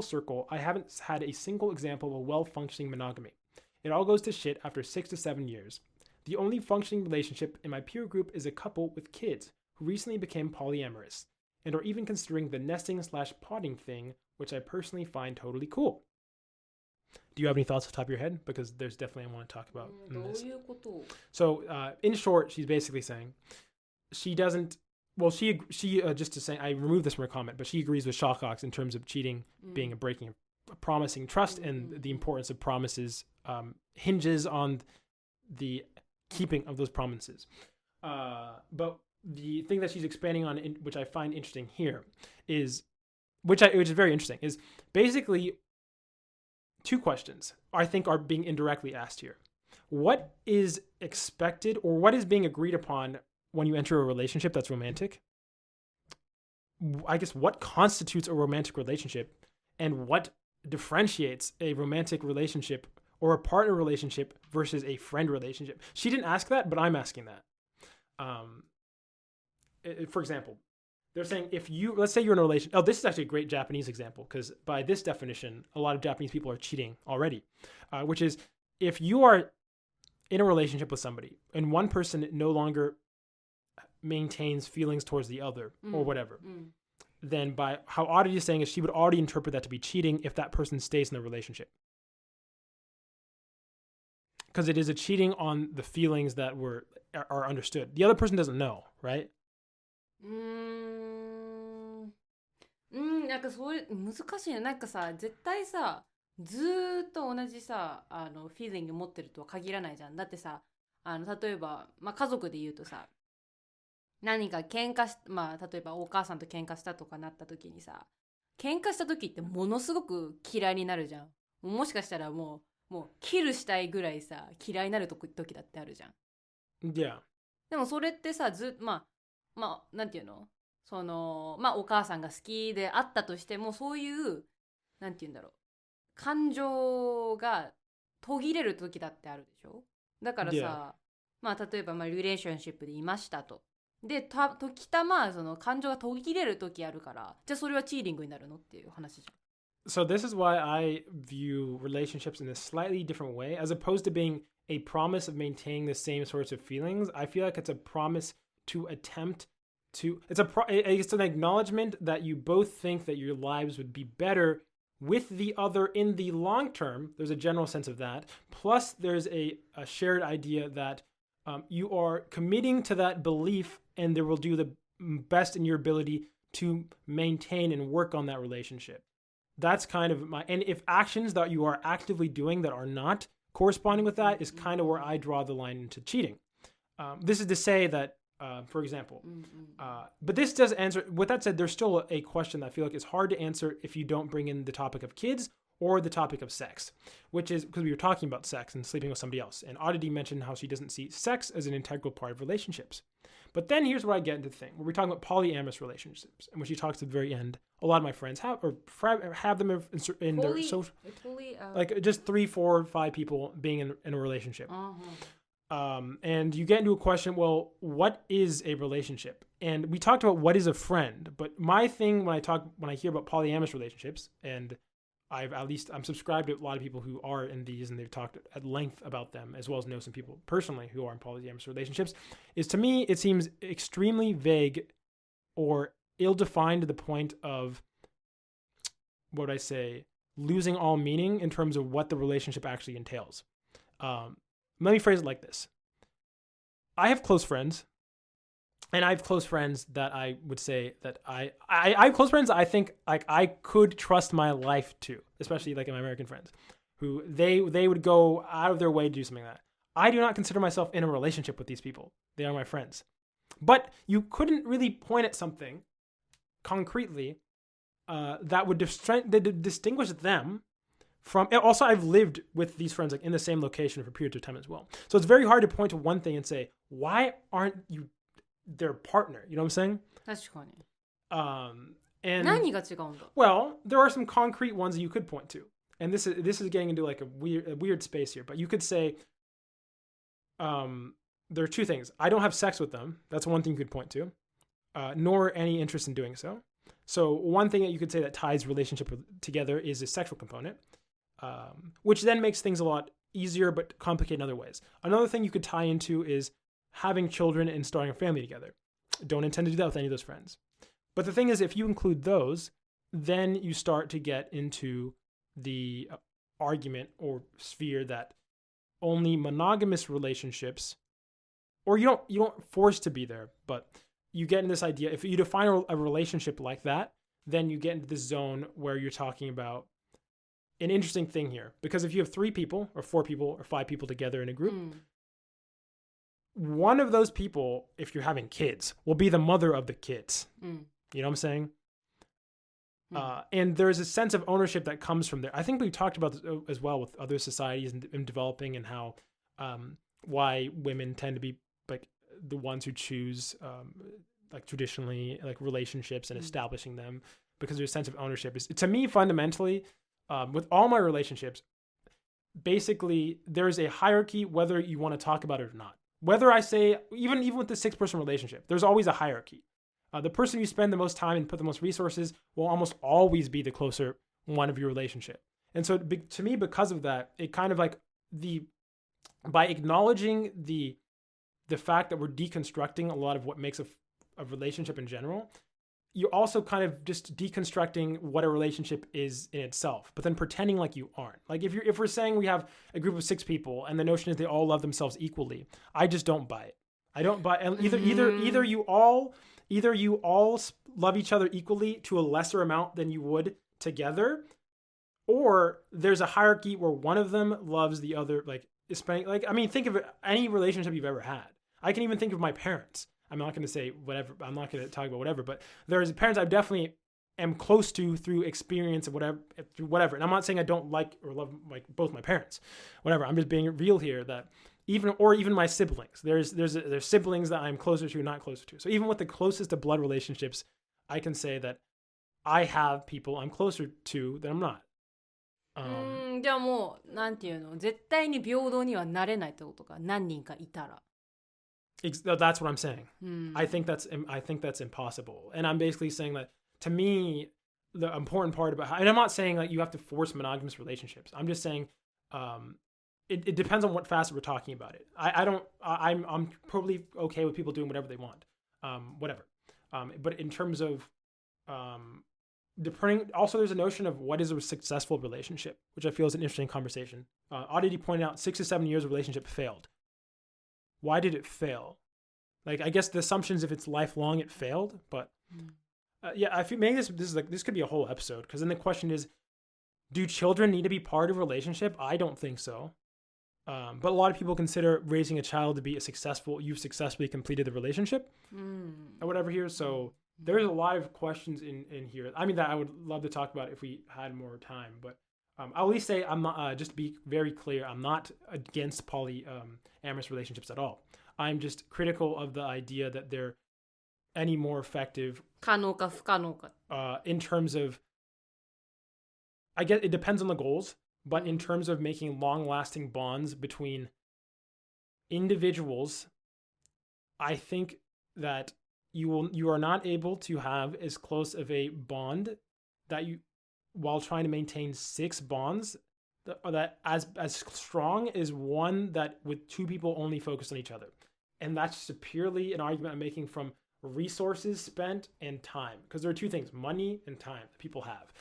circle, I haven't had a single example of a well-functioning monogamy. It all goes to shit after 6 to 7 years. The only functioning relationship in my peer group is a couple with kids who recently became polyamorous and are even considering the nesting/potting thing, which I personally find totally cool. Do you have any thoughts off the top of your head? Because there's definitely I want to talk about in this. So, in short, she's basically saying she doesn't. Well, she just to say I removed this from her comment, but she agrees with Shawcox in terms of cheating being a breaking of promising trust, and the importance of promises hinges on the keeping of those promises. But the thing that she's expanding on, which I find interesting here, is which is very interesting, is basically two questions I think are being indirectly asked here. What is expected or what is being agreed upon when you enter a relationship that's romantic? I guess what constitutes a romantic relationship and what differentiates a romantic relationship or a partner relationship versus a friend relationship? She didn't ask that, but I'm asking that. For example, they're saying let's say you're in a relation. Oh, this is actually a great Japanese example because by this definition, a lot of Japanese people are cheating already, which is if you are in a relationship with somebody and one person no longer maintains feelings towards the other or whatever, then by how Oddity is saying is she would already interpret that to be cheating if that person stays in the relationship. Because it is a cheating on the feelings that are understood. The other person doesn't know, right? なんかそれ難しいね。なんかさ、絶対さ、ずーっと同じさ、フィーリング持ってるとは限らないじゃん。だってさ、例えば、まあ、家族で言うとさ、何か喧嘩し、まあ、例えばお母さんと喧嘩したとかなった時にさ、喧嘩した時ってものすごく嫌いになるじゃん。もしかしたらもうキルしたいぐらいさ、嫌いになる時だってあるじゃん。Yeah. でもそれってさ、まあ、なんていうの、まあお母さんが好きであったとしても、そういうなんていうんだろう、感情が途切れる時だってあるでしょ。だからさ、Yeah. まあ例えばリレーションシップでいましたと。で、時たまその感情が途切れる時あるから、じゃあそれはチーリングになるのっていう話じゃん。So this is why I view relationships in a slightly different way, as opposed to being a promise of maintaining the same sorts of feelings. I feel like it's a promise to attempt to. It's an acknowledgement that you both think that your lives would be better with the other in the long term. There's a general sense of that. Plus, there's a shared idea that you are committing to that belief, and they will do the best in your ability to maintain and work on that relationship. That's kind of and if actions that you are actively doing that are not corresponding with that is kind of where I draw the line into cheating. This is to say that, for example, but this does answer, with that said, there's still a question that I feel like is hard to answer if you don't bring in the topic of kids or the topic of sex, which is because we were talking about sex and sleeping with somebody else. And Oddity mentioned how she doesn't see sex as an integral part of relationships. But then here's where I get into the thing, where we're talking about polyamorous relationships. And when she talks at the very end, a lot of my friends have them in their social, like just 3, 4, 5 people being in a relationship. And you get into a question, well, what is a relationship? And we talked about what is a friend. But my thing when I hear about polyamorous relationships, and I'm subscribed to a lot of people who are in these, and they've talked at length about them, as well as know some people personally who are in polyamorous relationships, is to me, it seems extremely vague or ill-defined to the point of what I say, losing all meaning in terms of what the relationship actually entails. Let me phrase it like this. I have close friends, and I have close friends that I would say that I have close friends I think like I could trust my life to, especially like my American friends, who they would go out of their way to do something like that. I do not consider myself in a relationship with these people. They are my friends. But you couldn't really point at something concretely that would distinguish them from. Also, I've lived with these friends like in the same location for periods of time as well. So it's very hard to point to one thing and say, why aren't you their partner? You know what I'm saying? 確かに。And 何が違うんだ well, there are some concrete ones that you could point to. And this is getting into like a weird space here, but you could say there are two things. I don't have sex with them. That's one thing you could point to. Nor any interest in doing so. So one thing that you could say that ties relationship together is a sexual component, which then makes things a lot easier but complicated in other ways. Another thing you could tie into is having children and starting a family together. Don't intend to do that with any of those friends. But the thing is, if you include those, then you start to get into the argument or sphere that only monogamous relationships, or you don't force to be there, but you get in this idea, if you define a relationship like that, then you get into this zone where you're talking about an interesting thing here. Because if you have 3 people or 4 people or 5 people together in a group, one of those people, if you're having kids, will be the mother of the kids. You know what I'm saying? And there's a sense of ownership that comes from there. I think we talked about this as well with other societies in developing, and how why women tend to be like the ones who choose like traditionally like relationships and establishing them, because there's a sense of ownership. To me, fundamentally, with all my relationships, basically there's a hierarchy whether you want to talk about it or not. Whether I say, even with the 6-person relationship, there's always a hierarchy. The person you spend the most time and put the most resources will almost always be the closer one of your relationship. And so to me, because of that, it kind of like by acknowledging the fact that we're deconstructing a lot of what makes a relationship in general, you're also kind of just deconstructing what a relationship is in itself, but then pretending like you aren't. Like if we're saying we have a group of 6 people and the notion is they all love themselves equally, I just don't buy it. I don't buy either you all love each other equally to a lesser amount than you would together, or there's a hierarchy where one of them loves the other. Like I mean, think of any relationship you've ever had. I can even think of my parents. I'm not going to say whatever. I'm not going to talk about whatever, but there's parents I definitely am close to through experience and whatever. And I'm not saying I don't like or love like both my parents, whatever. I'm just being real here that even my siblings, there's siblings that I'm closer to, not closer to. So even with the closest to blood relationships, I can say that I have people I'm closer to that I'm not. じゃあもうなんていうの、絶対に平等にはなれないってことか、何人かいたら。That's what I'm saying. I think that's impossible. And I'm basically saying that, to me, the important part about and I'm not saying that you have to force monogamous relationships. I'm just saying it depends on what facet we're talking about it. I'm probably okay with people doing whatever they want. Whatever. But in terms of also there's a notion of what is a successful relationship, which I feel is an interesting conversation. Oddity pointed out 6 to 7 years of relationship failed. Why did it fail? Like, I guess the assumption is if it's lifelong, it failed. But yeah, I feel maybe this could be a whole episode, because then the question is, do children need to be part of a relationship? I don't think so. But a lot of people consider raising a child to be you've successfully completed the relationship or whatever here. So there's a lot of questions in here. I mean, that I would love to talk about if we had more time, but I'll at least say I'm not, just to be very clear, I'm not against polyamorous relationships at all. I'm just critical of the idea that they're any more effective 可能か不可能か。in terms of, I guess it depends on the goals, but in terms of making long-lasting bonds between individuals, I think that you are not able to have as close of a bond that you, while trying to maintain 6 bonds that as strong as one that with 2 people only focused on each other. And that's just purely an argument I'm making from resources spent and time, because there are 2 things, money and time, that people have.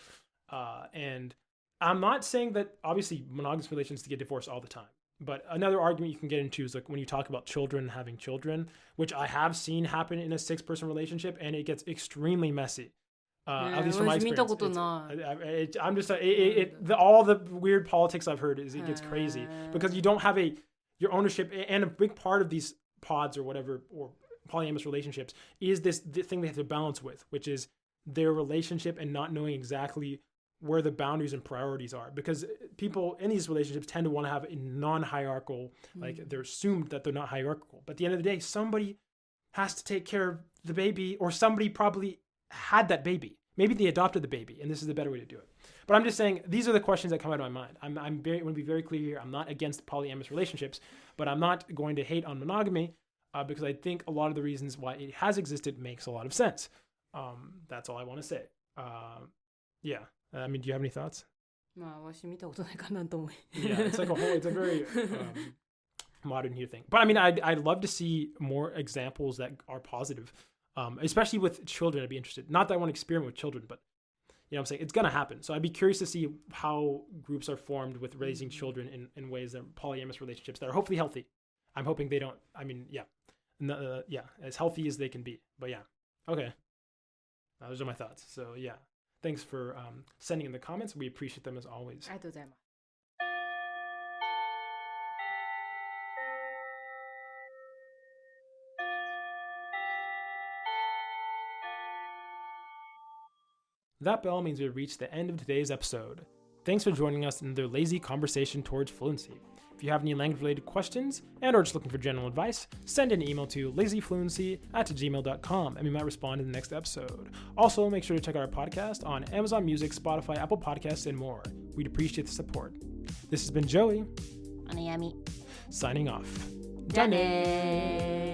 And I'm not saying that obviously monogamous relations to get divorced all the time. But another argument you can get into is like when you talk about children having children, which I have seen happen in a 6-person relationship, and it gets extremely messy. At least from my experience. I'm just all the weird politics I've heard is it gets crazy because you don't have your ownership, and a big part of these pods or whatever or polyamorous relationships is the thing they have to balance with, which is their relationship and not knowing exactly where the boundaries and priorities are, because people in these relationships tend to want to have a non-hierarchical, like they're assumed that they're not hierarchical, but at the end of the day somebody has to take care of the baby, or somebody probably had that baby, maybe they adopted the baby, and this is the better way to do it. But I'm just saying these are the questions that come out of my mind. I'm going to be very clear here. I'm not against polyamorous relationships, but I'm not going to hate on monogamy because I think a lot of the reasons why it has existed makes a lot of sense. That's all I want to say. Yeah. I mean, do you have any thoughts? まあ、私見たことないかなと思う。Yeah, it's a very modern here thing. But I mean, I'd love to see more examples that are positive, especially with children. I'd be interested. Not that I want to experiment with children, but you know what I'm saying? It's going to happen. So I'd be curious to see how groups are formed with raising children in ways that are polyamorous relationships that are hopefully healthy. I'm hoping they don't, I mean, yeah, as healthy as they can be. But yeah, okay. Those are my thoughts. So yeah. Thanks for sending in the comments. We appreciate them as always. ありがとうございます。That bell means we've reached the end of today's episode. Thanks for joining us in another lazy conversation towards fluency. If you have any language-related questions and or just looking for general advice, send an email to lazyfluency@gmail.com and we might respond in the next episode. Also, make sure to check out our podcast on Amazon Music, Spotify, Apple Podcasts, and more. We'd appreciate the support. This has been Joey. お悩み。Signing off. じゃあねー。